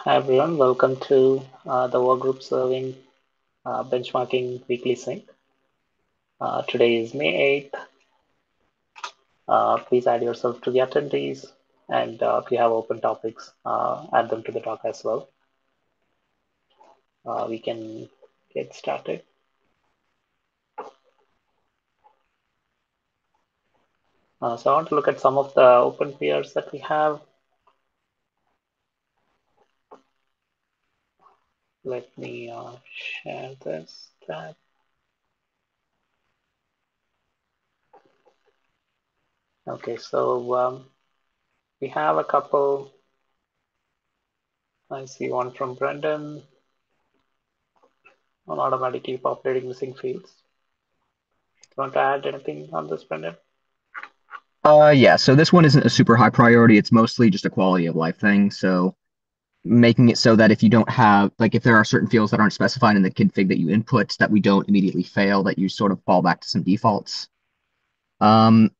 Hi everyone, welcome to the Workgroup Serving Benchmarking Weekly Sync. Today is May 8th. Please add yourself to the attendees, and if you have open topics, add them to the talk as well. We can get started. So I want to look at some of the open peers that we have. Let me share this tab. Okay, so we have a couple. I see one from Brendan on automatically populating missing fields. You want to add anything on this, Brendan? Yeah, so this one isn't a super high priority. It's mostly just a quality of life thing. So making it so that if you don't have, like, if there are certain fields that aren't specified in the config that you input, that we don't immediately fail, that you sort of fall back to some defaults. Um,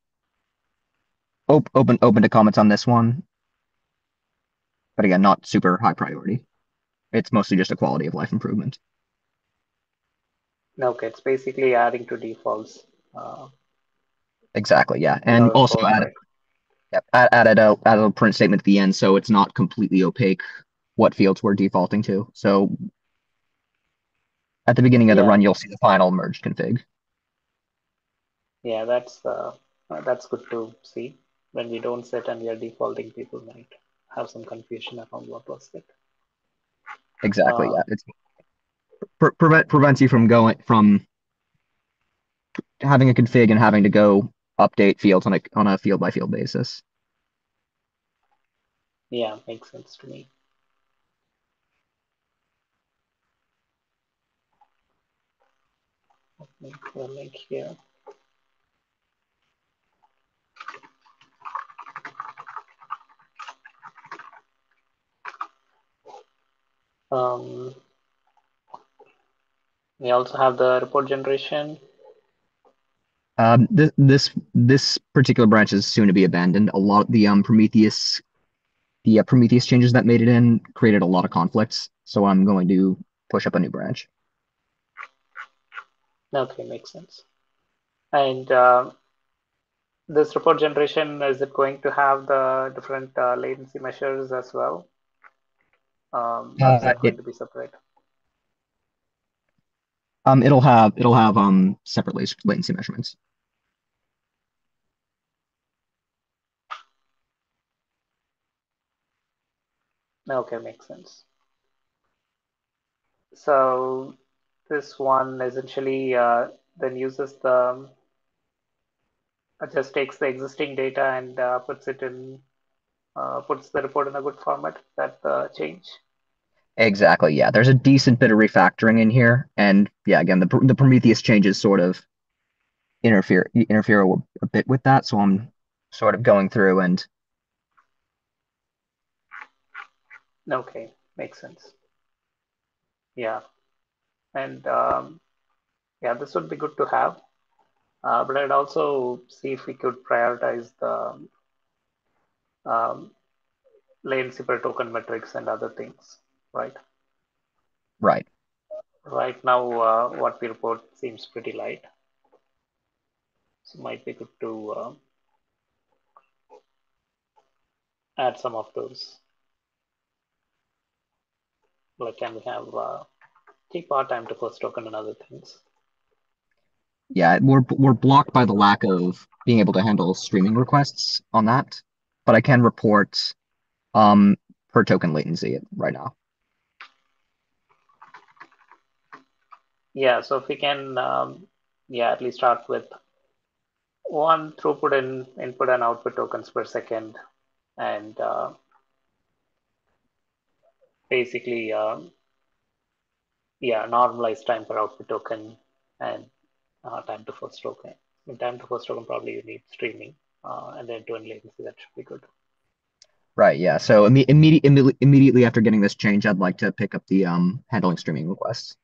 open to comments on this one, but again, not super high priority. It's mostly just a quality of life improvement. Okay, it's basically adding to defaults uh, Exactly, yeah, in and our also code, right? added a print statement at the end, so it's not completely opaque what fields we're defaulting to. So at the beginning of the Yeah, run, you'll see the final merged config. yeah, that's good to see. When we don't set and we are defaulting, people might have some confusion around what was it. Exactly. Uh, Yeah. It's prevents you from going from having a config and having to go update fields on a field by field basis. yeah, makes sense to me. Let me put a link here. Um, we also have the report generation. This particular branch is soon to be abandoned. A lot the Prometheus changes that made it in created a lot of conflicts. So I'm going to push up a new branch. Okay, makes sense. And this report generation, is it going to have the different latency measures as well? Or is that going It to be separate? it'll have separate latency measurements. Okay, makes sense. So this one essentially then uses the just takes the existing data and puts the report in a good format. That change. Exactly. Yeah. There's a decent bit of refactoring in here, and yeah, again, the Prometheus changes sort of interfere a bit with that. So I'm sort of going through and Okay, makes sense. Yeah, and yeah, this would be good to have. But I'd also see if we could prioritize the um, latency per token metrics and other things. Right. right. Right now, what we report seems pretty light, so might be good to add some of those. Like, can we have keep our time to first token and other things? Yeah, we're blocked by the lack of being able to handle streaming requests on that, but I can report um per token latency right now. Yeah, so if we can, yeah, at least start with one throughput in input and output tokens per second, and basically, yeah, normalized time per output token and time to first token. In time to first token, probably you need streaming and then to end latency. That should be good. Right, yeah. So immediately after getting this change, I'd like to pick up the handling streaming requests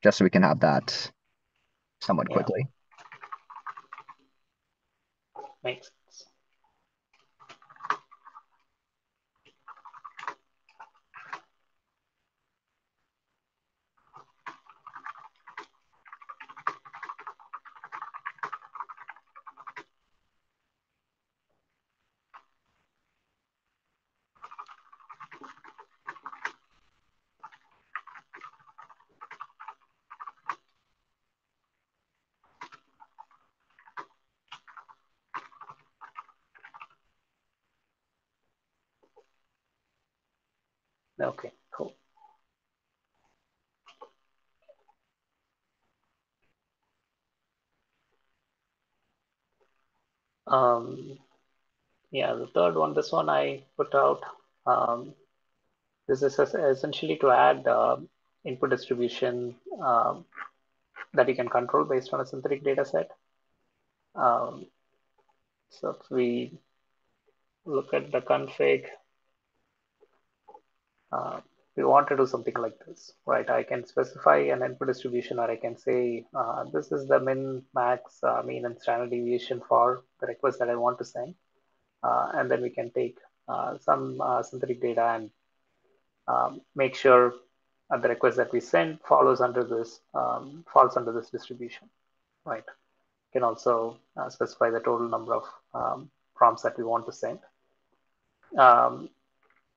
just so we can have that somewhat Yeah, quickly. makes sense. Okay, cool. Um, yeah, the third one, this one I put out. Um, this is essentially to add input distribution that you can control based on a synthetic data set. Um, so if we look at the config, uh, we want to do something like this, right? I can specify an input distribution, or I can say this is the min, max, mean, and standard deviation for the request that I want to send. And then we can take some synthetic data and make sure the request that we send falls under this distribution, right? You can also specify the total number of prompts that we want to send.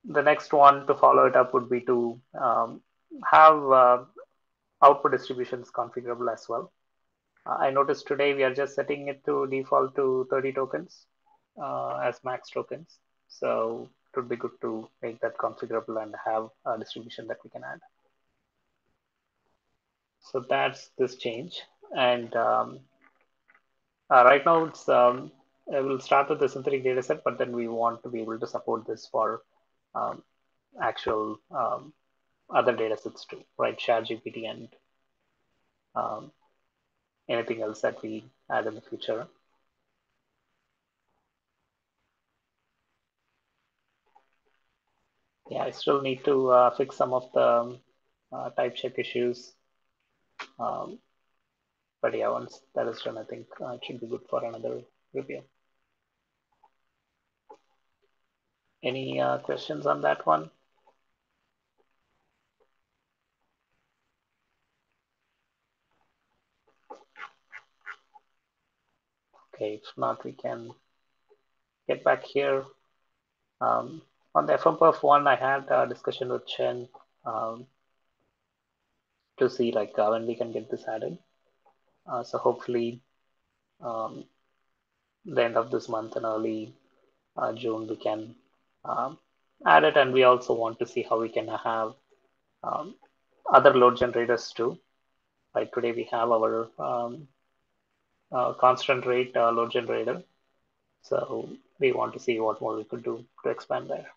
The next one to follow it up would be to have output distributions configurable as well. I noticed today we are just setting it to default to 30 tokens as max tokens. So it would be good to make that configurable and have a distribution that we can add. So that's this change. And right now it's we'll start with the synthetic data set, but then we want to be able to support this for um, actual other data sets too, right? ShareGPT and um, anything else that we add in the future. Yeah, I still need to fix some of the type check issues. Um, but yeah, once that is done, I think it should be good for another review. Any questions on that one? Okay, if not, we can get back here. On the FMPerf one, I had a discussion with Chen to see like when we can get this added. So hopefully, um, the end of this month and early June, we can um, add it. And we also want to see how we can have um, other load generators too. Right, today we have our constant rate load generator. So we want to see what more we could do to expand there.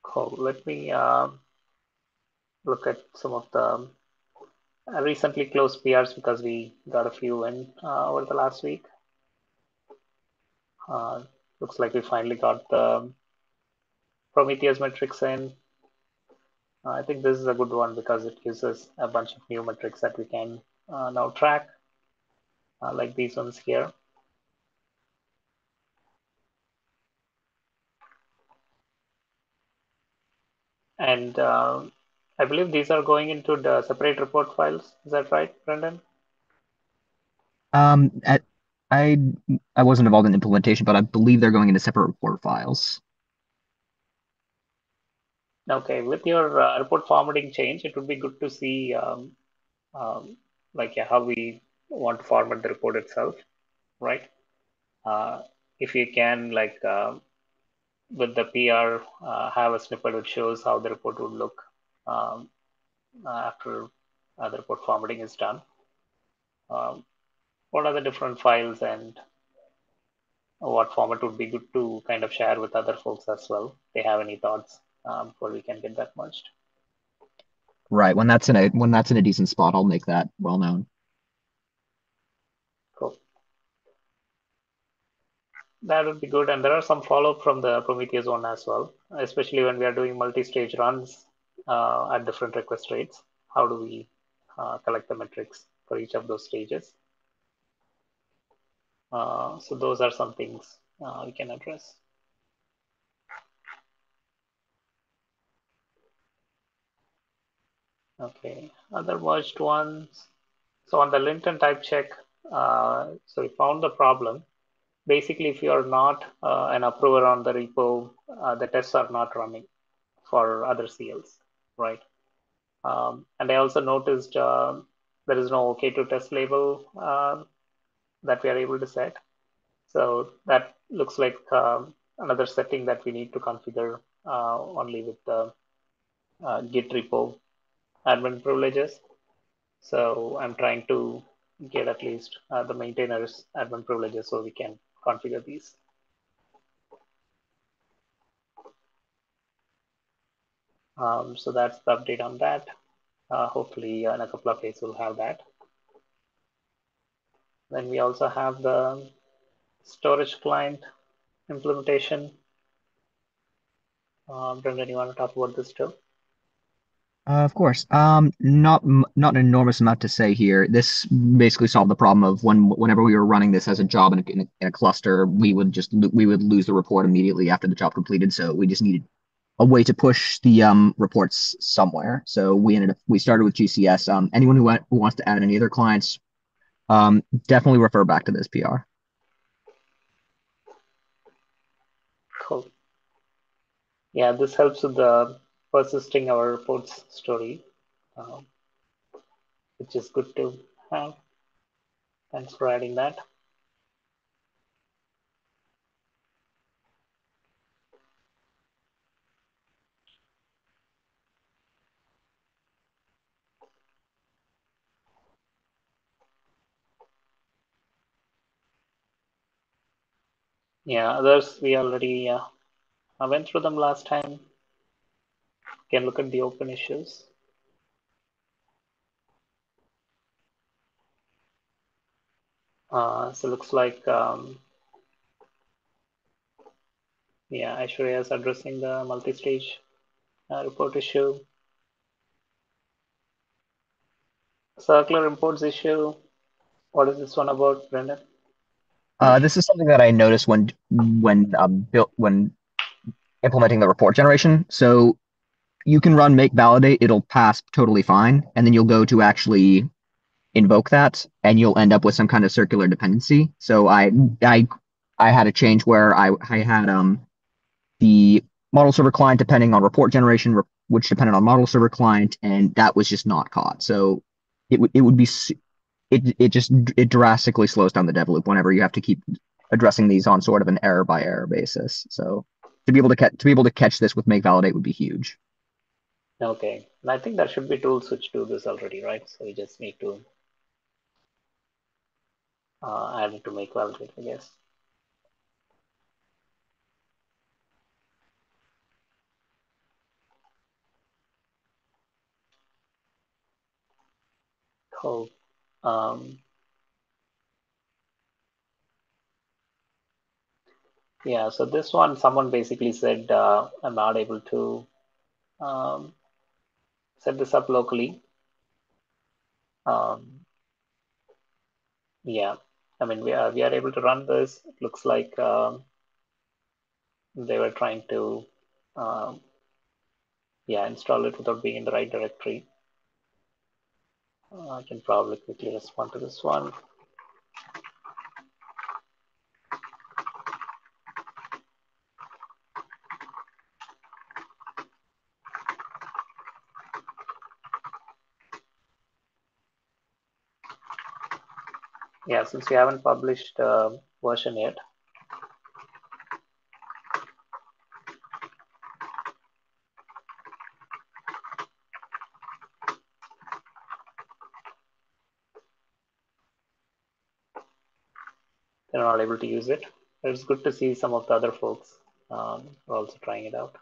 Cool. Let me look at some of the recently closed PRs because we got a few in over the last week. Looks like we finally got the Prometheus metrics in. I think this is a good one because it gives us a bunch of new metrics that we can now track, like these ones here. And I believe these are going into the separate report files. Is that right, Brendan? At I I wasn't involved in implementation, but I believe they're going into separate report files. Okay, with your report formatting change, it would be good to see um, like how we want to format the report itself, right? Uh, if you can, like with the PR, have a snippet which shows how the report would look um, after the report formatting is done. Um, what are the different files and what format would be good to kind of share with other folks as well? If they have any thoughts before we can get that merged. Right. When that's in a decent spot, I'll make that well known. Cool. That would be good. And there are some follow-up from the Prometheus one as well, especially when we are doing multi-stage runs at different request rates. How do we collect the metrics for each of those stages? So those are some things we can address. Okay, other merged ones. So on the linten type check, so we found the problem. Basically, if you are not an approver on the repo, the tests are not running for other CLs, right? And I also noticed there is no OK to test label that we are able to set. So that looks like another setting that we need to configure only with the Git repo admin privileges. So I'm trying to get at least the maintainer's admin privileges so we can configure these. So that's the update on that. Hopefully in a couple of days we'll have that. Then we also have the storage client implementation. Brendan, you want to talk about this too? Of course. Not an enormous amount to say here. This basically solved the problem of whenever we were running this as a job in a cluster, we would lose the report immediately after the job completed. So we just needed a way to push the reports somewhere. So we started with GCS. Anyone who wants to add any other clients, definitely refer back to this PR. Cool. Yeah, this helps with the persisting our reports story, um, which is good to have. Thanks for adding that. Yeah, others we already I went through them last time. You can look at the open issues. So looks like yeah, Aishwarya is addressing the multi-stage report issue. Circular imports issue. What is this one about, Brendan? This is something that I noticed when implementing the report generation. So you can run make validate, it'll pass totally fine, and then you'll go to actually invoke that, and you'll end up with some kind of circular dependency. So I had a change where I had the model server client depending on report generation, which depended on model server client, and that was just not caught. So it would be it drastically slows down the dev loop whenever you have to keep addressing these on sort of an error by error basis. So to be able to catch this with make validate would be huge. Okay, and I think there should be tools which do this already, right? So we just need to add it to make validate, I guess. Cool. Um, yeah, so this one, someone basically said I'm not able to um, set this up locally. Um, yeah, I mean we are able to run this. It looks like they were trying to um, yeah, install it without being in the right directory. I can probably quickly respond to this one. Yeah, since we haven't published version yet, they're not able to use it. It's good to see some of the other folks are also trying it out.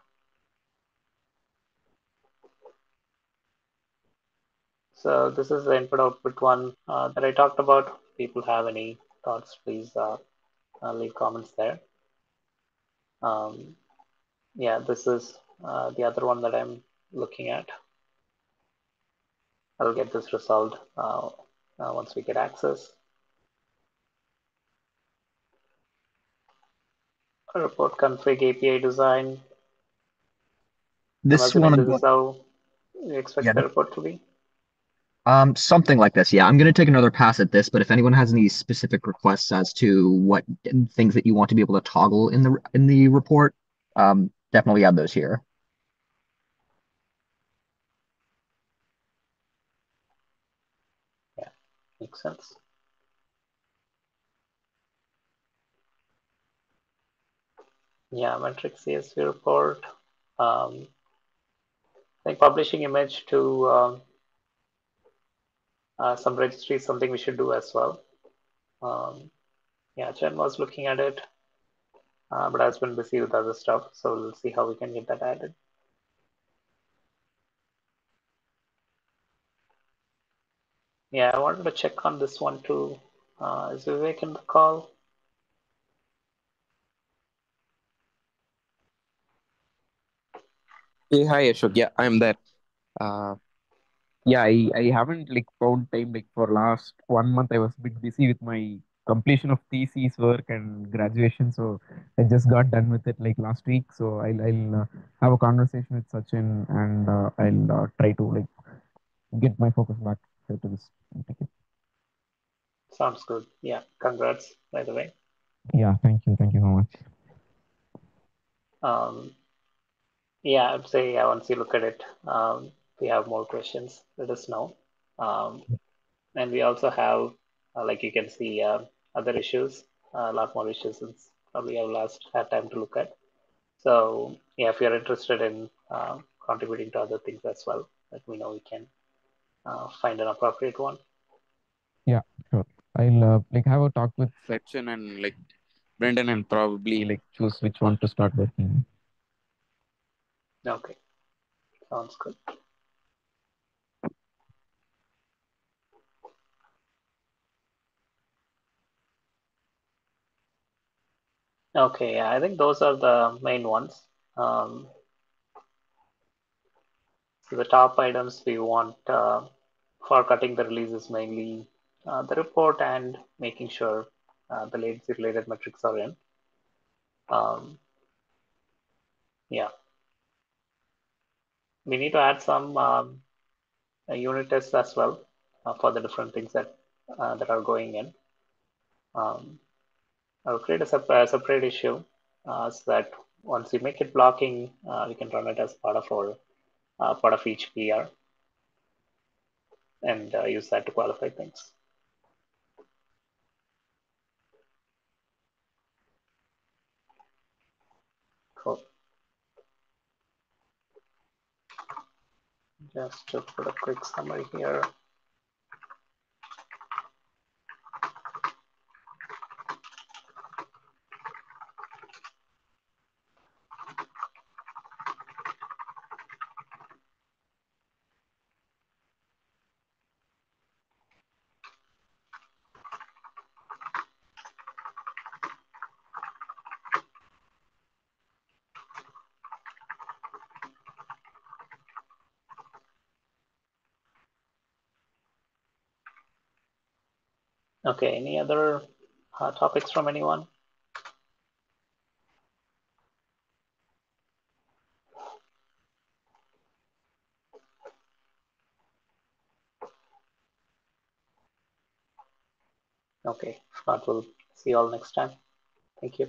So this is the input output one that I talked about. If people have any thoughts, please leave comments there. Yeah, this is the other one that I'm looking at. I'll get this resolved once we get access. Report config API design. I'm This one assuming I'm this going, is how you expect yeah, the report to be. something like this. Yeah, I'm going to take another pass at this, but if anyone has any specific requests as to what things that you want to be able to toggle in the report, definitely add those here. Yeah, makes sense. Yeah, metric CSV report. I think publishing image to some registry is something we should do as well. Yeah, Chen was looking at it, but has been busy with other stuff, so we'll see how we can get that added. Yeah, I wanted to check on this one too. Is Vivek in the call? Hey, hi Ashok. Yeah, I'm there. Uh, yeah, I haven't like found time like for last 1 month. I was a bit busy with my completion of thesis work and graduation, so I just got done with it like last week. So I'll have a conversation with Sachin and I'll try to like get my focus back to this. Sounds good. Yeah, congrats, by the way. Yeah, thank you so much. Um, yeah, I'd say once you look at it, if you have more questions, let us know. Um, and we also have, like you can see, other issues, a lot more issues since probably I've last had time to look at. So yeah, if you're interested in contributing to other things as well, let me know. We can find an appropriate one. Yeah, sure. I'll like have a talk with Sachin and like Brendan and probably like choose which one to start working. Okay, sounds good. Okay, yeah, I think those are the main ones. Um, so the top items we want for cutting the release is mainly the report and making sure the latency related metrics are in. Um, yeah, we need to add some unit tests as well for the different things that are going in. Um, I'll create a separate issue so that once we make it blocking, we can run it as part of our part of each PR and use that to qualify things. Cool. Just to put a quick summary here. Okay, any other topics from anyone? Okay, if not, we'll see you all next time. Thank you.